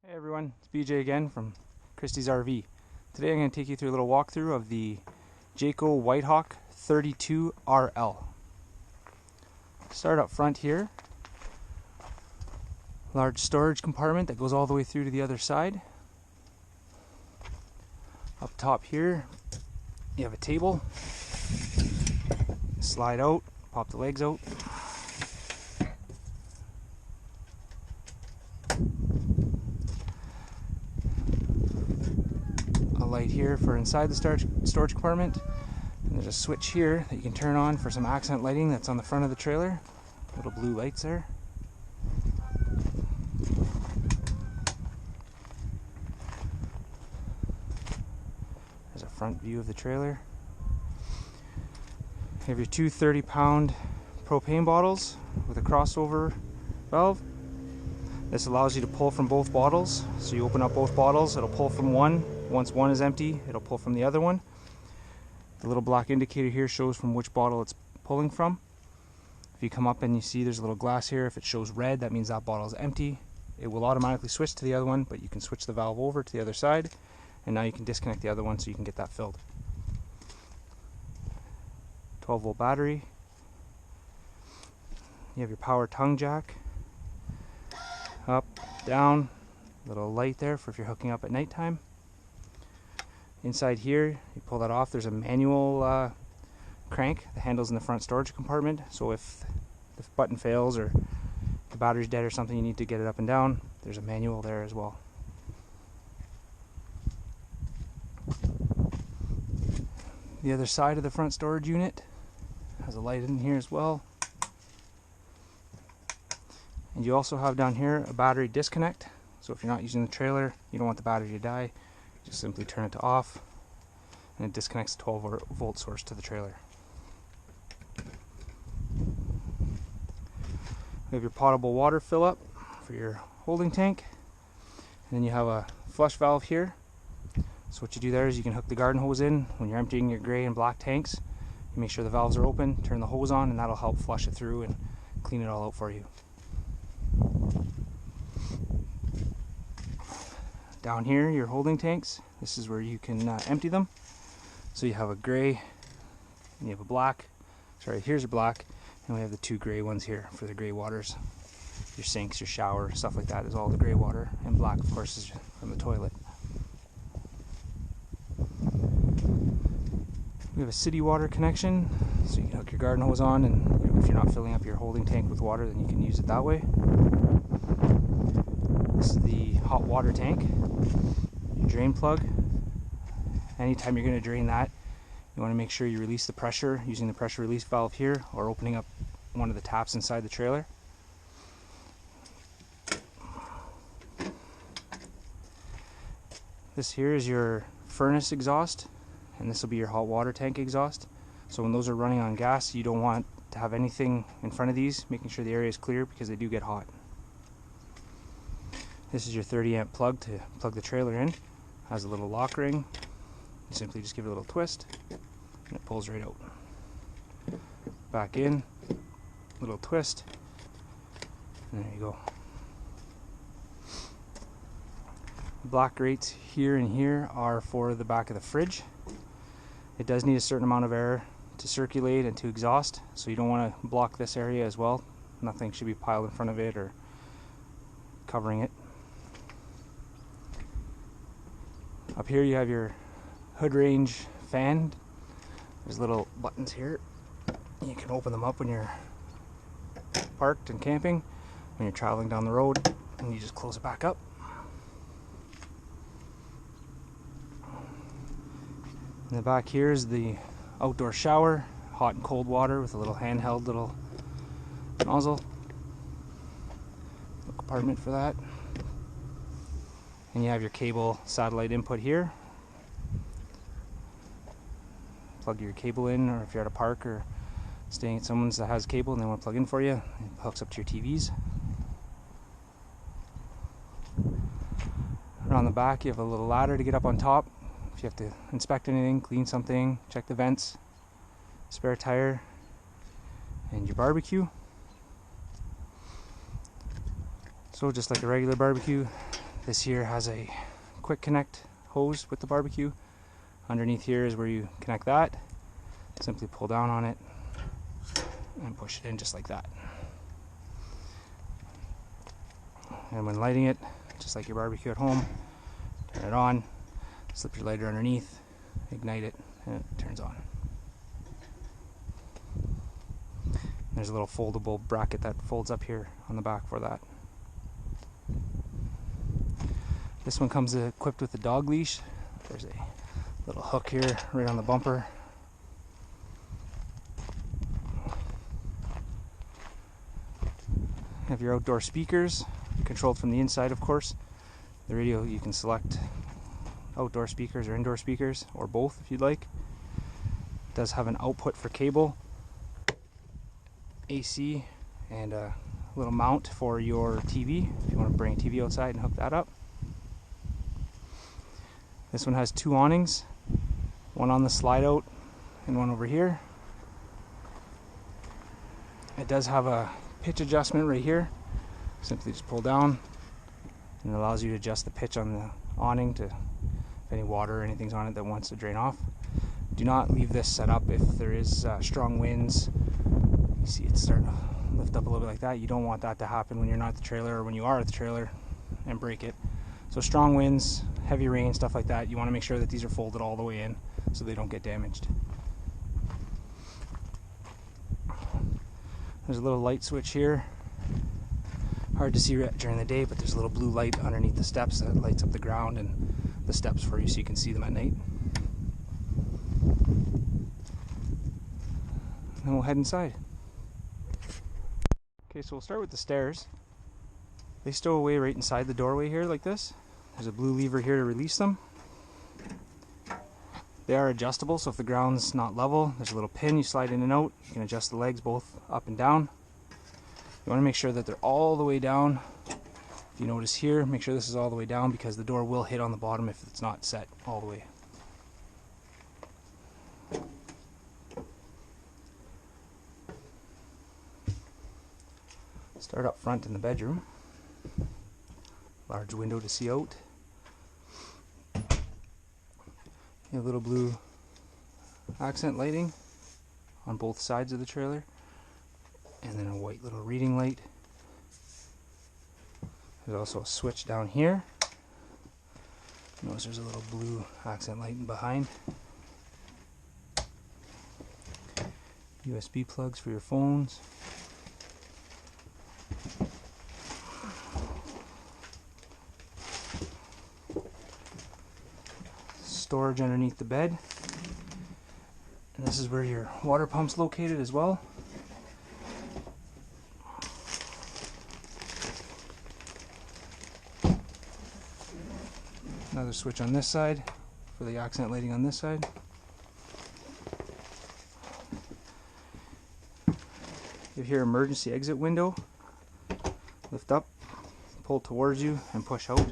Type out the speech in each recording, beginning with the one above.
Hey everyone, it's BJ again from Christie's RV. Today I'm going to take you through a little walkthrough of the Jayco White Hawk 32 RL. Start up front here. Large storage compartment that goes all the way through to the other side. Up top here you have a table. Slide out, pop the legs out. Light here for inside the storage compartment, and there's a switch here that you can turn on for some accent lighting that's on the front of the trailer. Little blue lights there. There's a front view of the trailer. You have your two 30-pound propane bottles with a crossover valve. This allows you to pull from both bottles, so you open up both bottles, it'll pull from one. Once one is empty, it'll pull from the other one. The little black indicator here shows from which bottle it's pulling from. If you come up and you see there's a little glass here, if it shows red, that means that bottle is empty. It will automatically switch to the other one, but you can switch the valve over to the other side, and now you can disconnect the other one so you can get that filled. 12-volt battery. You have your power tongue jack. Up, down, little light there for if you're hooking up at nighttime. Inside here, you pull that off, there's a manual crank. The handle's in the front storage compartment, so if the button fails or the battery's dead or something, you need to get it up and down, there's a manual there as well. The other side of the front storage unit has a light in here as well. And you also have down here a battery disconnect, so if you're not using the trailer, you don't want the battery to die, just simply turn it to off, and it disconnects the 12-volt source to the trailer. You have your potable water fill up for your holding tank, and then you have a flush valve here. So what you do there is you can hook the garden hose in when you're emptying your gray and black tanks. You make sure the valves are open, turn the hose on, and that'll help flush it through and clean it all out for you. Down here, your holding tanks, this is where you can empty them. So you have a gray and you have a black. Sorry, here's your black, and we have the two gray ones here for the gray waters. Your sinks, your shower, stuff like that is all the gray water, and black of course is from the toilet. We have a city water connection, so you can hook your garden hose on, and if you're not filling up your holding tank with water, then you can use it that way. This is the hot water tank, your drain plug. Anytime you're going to drain that, you want to make sure you release the pressure using the pressure release valve here, or opening up one of the taps inside the trailer. This here is your furnace exhaust, and this will be your hot water tank exhaust. So when those are running on gas, you don't want to have anything in front of these, making sure the area is clear because they do get hot. This is your 30-amp plug to plug the trailer in. It has a little lock ring. You simply just give it a little twist and it pulls right out. Back in, little twist, and there you go. The black grates here and here are for the back of the fridge. It does need a certain amount of air to circulate and to exhaust, so you don't want to block this area as well. Nothing should be piled in front of it or covering it. Up here you have your hood range fan. There's little buttons here. You can open them up when you're parked and camping, when you're traveling down the road, and you just close it back up. In the back here is the outdoor shower, hot and cold water with a little handheld little nozzle. Little compartment for that. And you have your cable satellite input here. Plug your cable in, or if you're at a park or staying at someone's that has cable and they want to plug in for you, it hooks up to your TVs. Around the back you have a little ladder to get up on top. If you have to inspect anything, clean something, check the vents, spare tire, and your barbecue. So just like a regular barbecue, This here has a quick connect hose with the barbecue. Underneath here is where you connect that. Simply pull down on it and push it in just like that. And when lighting it, just like your barbecue at home, turn it on, slip your lighter underneath, ignite it, and it turns on. There's a little foldable bracket that folds up here on the back for that. This one comes equipped with a dog leash. There's a little hook here right on the bumper. You have your outdoor speakers, controlled from the inside, of course. The radio, you can select outdoor speakers or indoor speakers, or both if you'd like. It does have an output for cable, AC, and a little mount for your TV if you want to bring a TV outside and hook that up. This one has two awnings, one on the slide out and one over here. It does have a pitch adjustment right here. Simply just pull down and it allows you to adjust the pitch on the awning to if any water or anything's on it that wants to drain off. Do not leave this set up if there is strong winds. You see it start to lift up a little bit like that. You don't want that to happen when you're not at the trailer or when you are at the trailer and break it. So strong winds, heavy rain, stuff like that, you want to make sure that these are folded all the way in so they don't get damaged. There's a little light switch here. Hard to see during the day, but there's a little blue light underneath the steps that lights up the ground and the steps for you so you can see them at night. Then we'll head inside. Okay, so we'll start with the stairs. They stow away right inside the doorway here like this. There's a blue lever here to release them. They are adjustable, so if the ground's not level, there's a little pin you slide in and out. You can adjust the legs both up and down. You want to make sure that they're all the way down. If you notice here, make sure this is all the way down because the door will hit on the bottom if it's not set all the way. Start up front in the bedroom. Large window to see out. A little blue accent lighting on both sides of the trailer, and then a white little reading light. There's also a switch down here. Notice there's a little blue accent lighting behind. USB plugs for your phones. Storage underneath the bed, and this is where your water pump's located as well. Another switch on this side for the accent lighting on this side. You have here emergency exit window. Lift up, pull towards you, and push out.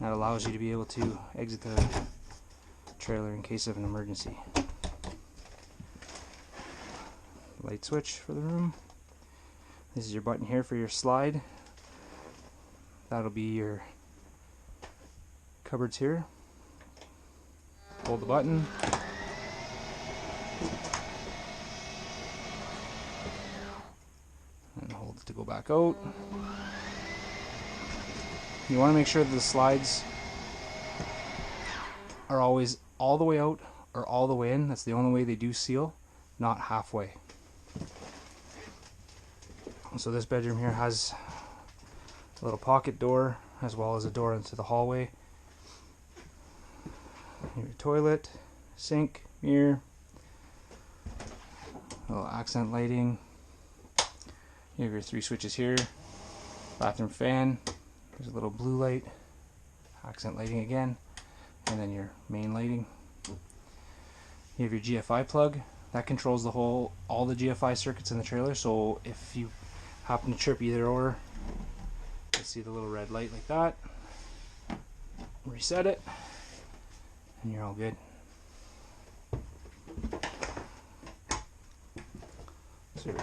That allows you to be able to exit the trailer in case of an emergency. Light switch for the room. This is your button here for your slide. That'll be your cupboards here. Hold the button. And hold it to go back out. You want to make sure that the slides are always all the way out or all the way in. That's the only way they do seal, not halfway. So this bedroom here has a little pocket door as well as a door into the hallway. Your toilet, sink, mirror, a little accent lighting. You have your three switches here, bathroom fan. There's a little blue light, accent lighting again, and then your main lighting. You have your GFI plug. That controls all the GFI circuits in the trailer, so if you happen to trip either or, you'll see the little red light like that. Reset it, and you're all good. So your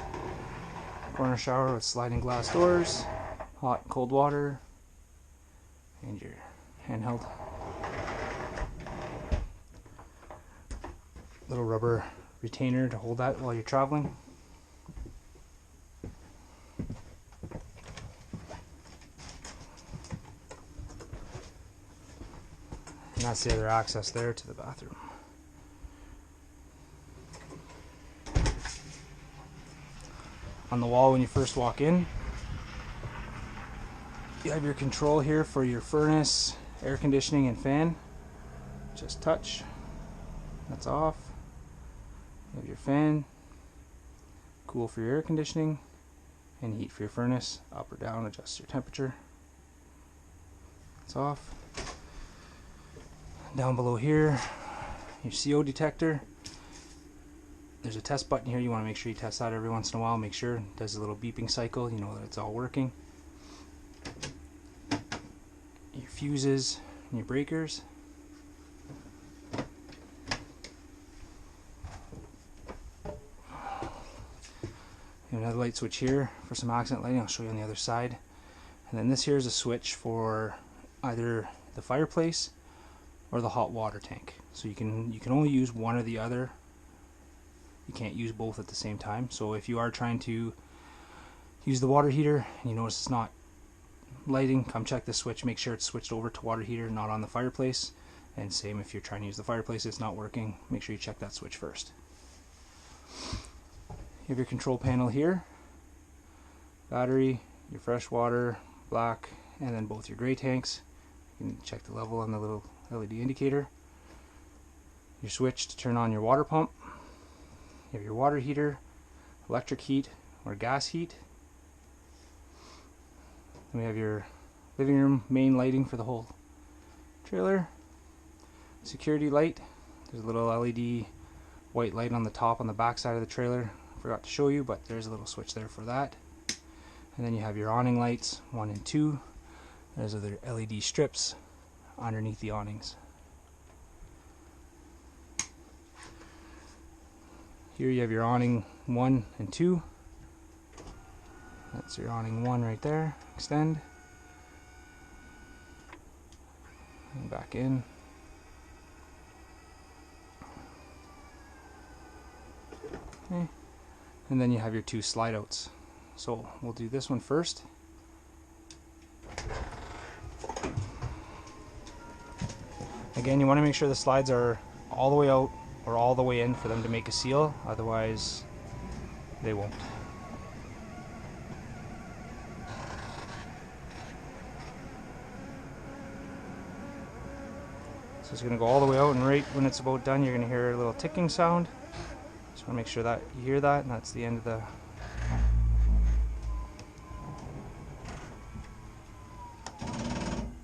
corner shower with sliding glass doors, hot and cold water, and your handheld. Little rubber retainer to hold that while you're traveling. And that's the other access there to the bathroom. On the wall when you first walk in, you have your control here for your furnace, air conditioning, and fan. Just touch. That's off. You have your fan, cool for your air conditioning, and heat for your furnace. Up or down, adjust your temperature. It's off. Down below here, your CO detector. There's a test button here. You want to make sure you test that every once in a while. Make sure it does a little beeping cycle. You know that it's all working. Your fuses and your breakers. Another light switch here for some accent lighting. I'll show you on the other side. And then this here is a switch for either the fireplace or the hot water tank. So you can only use one or the other. You can't use both at the same time. So if you are trying to use the water heater and you notice it's not lighting, come check the switch. Make sure it's switched over to water heater, not on the fireplace. And same if you're trying to use the fireplace, it's not working. Make sure you check that switch first. You have your control panel here, battery, your fresh water, black, and then both your gray tanks. You can check the level on the little LED indicator. Your switch to turn on your water pump. You have your water heater, electric heat or gas heat. Then we have your living room main lighting for the whole trailer. Security light. There's a little LED white light on the top on the back side of the trailer. Forgot to show you, but there's a little switch there for that. And then you have your awning lights 1 and 2. There's other LED strips underneath the awnings. Here you have your awning 1 and 2. That's your awning 1 right there. Extend. And back in. Okay. And then you have your 2 slide outs. So we'll do this one first. Again, you want to make sure the slides are all the way out or all the way in for them to make a seal, otherwise they won't. So it's going to go all the way out, and right when it's about done you're going to hear a little ticking sound. Just want to make sure that you hear that, and that's the end of the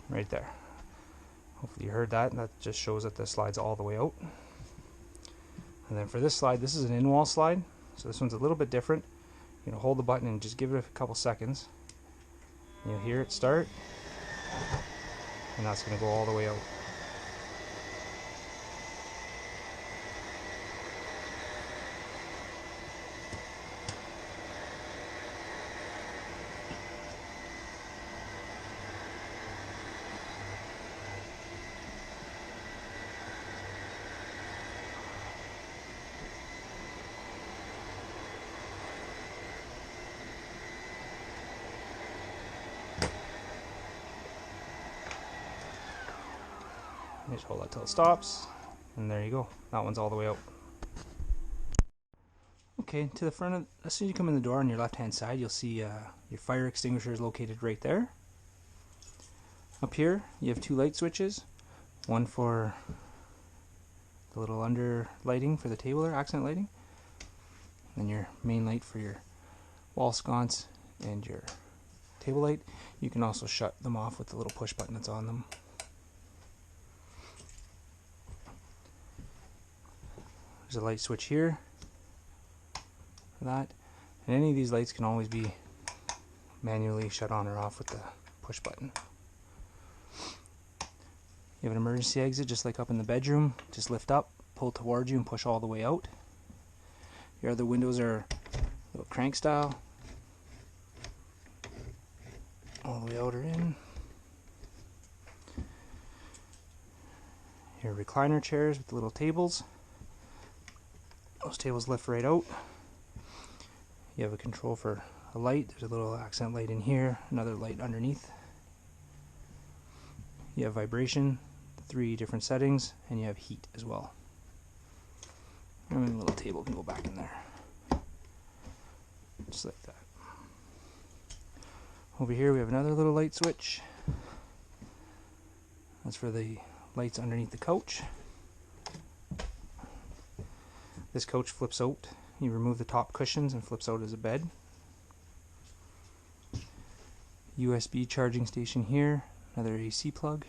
right there. Hopefully you heard that, and that just shows that the slide's all the way out. And then for this slide, this is an in-wall slide, so this one's a little bit different. You're going to hold the button and just give it a couple seconds. You'll hear it start, and that's going to go all the way out. Just hold that till it stops, and there you go. That one's all the way out. Okay, to the front of, as soon as you come in the door on your left hand side, you'll see your fire extinguisher is located right there. Up here you have 2 light switches, one for the little under lighting for the table or accent lighting, and your main light for your wall sconce and your table light. You can also shut them off with the little push button that's on them. There's a light switch here for that, and any of these lights can always be manually shut on or off with the push button. You have an emergency exit just like up in the bedroom. Just lift up, pull towards you, and push all the way out. Your other windows are little crank style, all the way out or in. your recliner chairs with the little tables. Those tables lift right out. You have a control for a light. There's a little accent light in here, another light underneath. You have vibration, 3 different settings, and you have heat as well. And the little table can go back in there. Just like that. Over here we have another little light switch. That's for the lights underneath the couch. This couch flips out. You remove the top cushions and flips out as a bed. USB charging station here, another AC plug.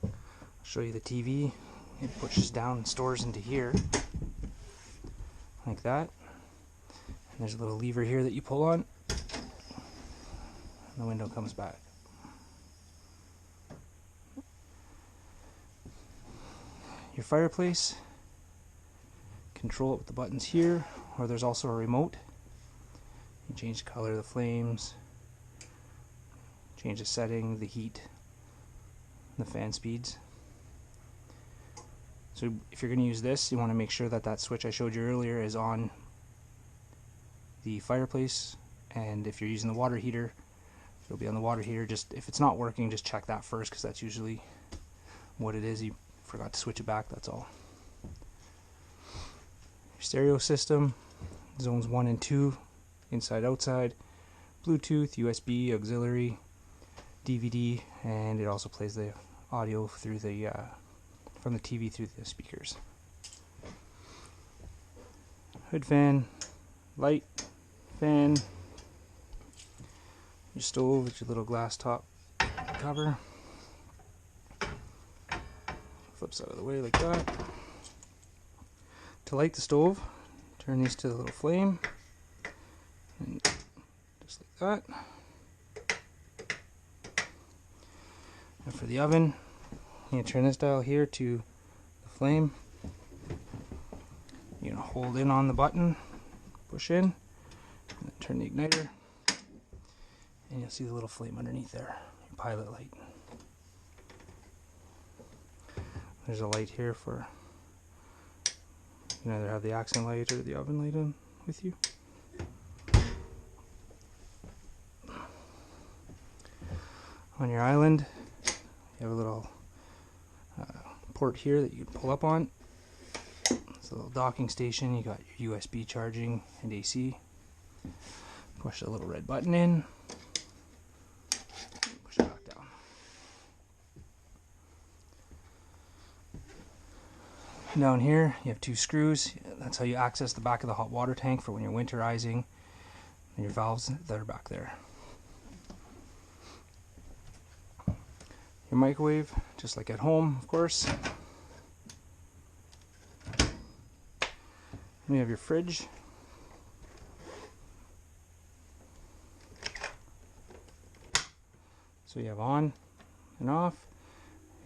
I'll show you the TV. It pushes down and stores into here, like that. And there's a little lever here that you pull on, and the window comes back. Your fireplace, control it with the buttons here, or there's also a remote. You change the color of the flames, change the setting, the heat, the fan speeds. So if you're going to use this, you want to make sure that that switch I showed you earlier is on the fireplace, and if you're using the water heater, it'll be on the water heater. Just if it's not working, just check that first, because that's usually what it is. You forgot to switch it back, that's all. Your stereo system, zones 1 and 2, inside outside, Bluetooth, USB, auxiliary, DVD, and it also plays the audio through the from the TV through the speakers. Hood fan, light, fan, your stove with your little glass top cover. Flips out of the way like that. To light the stove, turn these to the little flame, and just like that. And for the oven, you turn this dial here to the flame. You're going to hold in on the button, push in, and then turn the igniter, and you'll see the little flame underneath there, your pilot light. There's a light here for, you can either have the accent light or the oven light on with you. On your island, you have a little port here that you can pull up on. It's a little docking station. You got your USB charging and AC. Push the little red button in. Push it back down. Down here you have 2 screws. That's how you access the back of the hot water tank for when you're winterizing, and your valves that are back there. Your microwave, just like at home, of course. And you have your fridge. So you have on and off,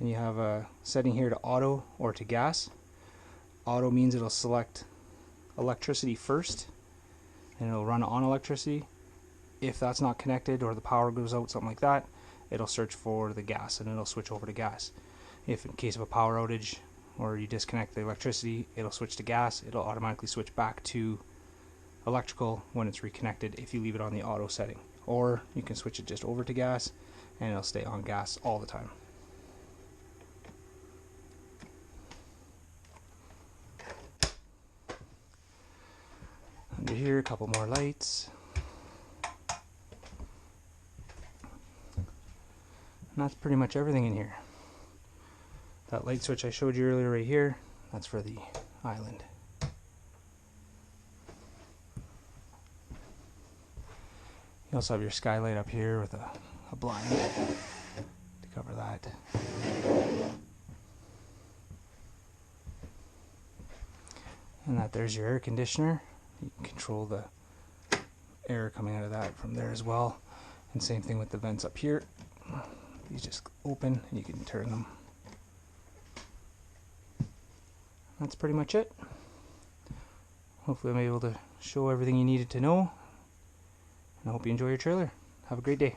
and you have a setting here to auto or to gas. Auto means it'll select electricity first, and it'll run on electricity. If that's not connected or the power goes out, something like that, it'll search for the gas and it'll switch over to gas. If in case of a power outage or you disconnect the electricity, it'll switch to gas. It'll automatically switch back to electrical when it's reconnected if you leave it on the auto setting. Or you can switch it just over to gas and it'll stay on gas all the time. Under here, a couple more lights. And that's pretty much everything in here. That light switch I showed you earlier right here, that's for the island. You also have your skylight up here with a blind to cover that. And that there's your air conditioner. You can control the air coming out of that from there as well. And same thing with the vents up here. These just open and you can turn them. That's pretty much it. Hopefully I'm able to show everything you needed to know. And I hope you enjoy your trailer. Have a great day.